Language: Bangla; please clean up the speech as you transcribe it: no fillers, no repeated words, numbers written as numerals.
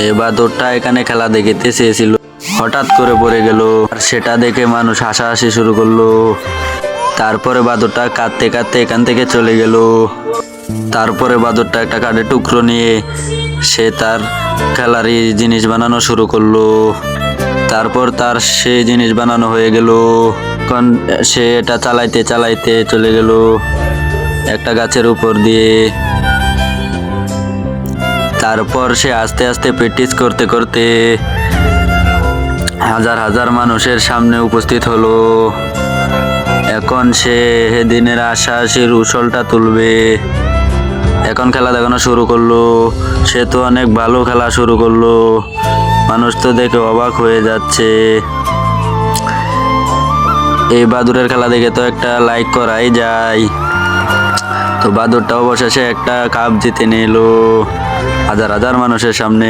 এই বাদরটা এখানে খেলা দেখিতে চেয়েছিল, হঠাৎ করে পড়ে গেল। আর সেটা দেখে মানুষ হাসাহাসি শুরু করলো। তারপরে বাদরটা কাঁদতে কাঁদতে এখান থেকে চলে গেল। তারপরে বাদরটা একটা কাঠের টুকরো নিয়ে সে তার খেলারই জিনিস বানানো শুরু করলো। তারপর তার সেই জিনিস বানানো হয়ে গেল। এখন সে এটা চালাইতে চালাইতে চলে গেল একটা গাছের উপর দিয়ে। তারপর সে আস্তে আস্তে প্র্যাকটিস করতে করতে হাজার হাজার মানুষের সামনে উপস্থিত হলো। এখন সে দিনের আশাসির উসলটা তুলবে। এখন খেলা দেখানো শুরু করলো। সে তো অনেক ভালো খেলা শুরু করলো, মানুষ তো দেখে অবাক হয়ে যাচ্ছে। এই বাদুরের খেলা দেখে তো একটা লাইক করাই যায়। তো বাদুরটা অবশেষে একটা কাপ জিতে নিল হাজার হাজার মানুষের সামনে।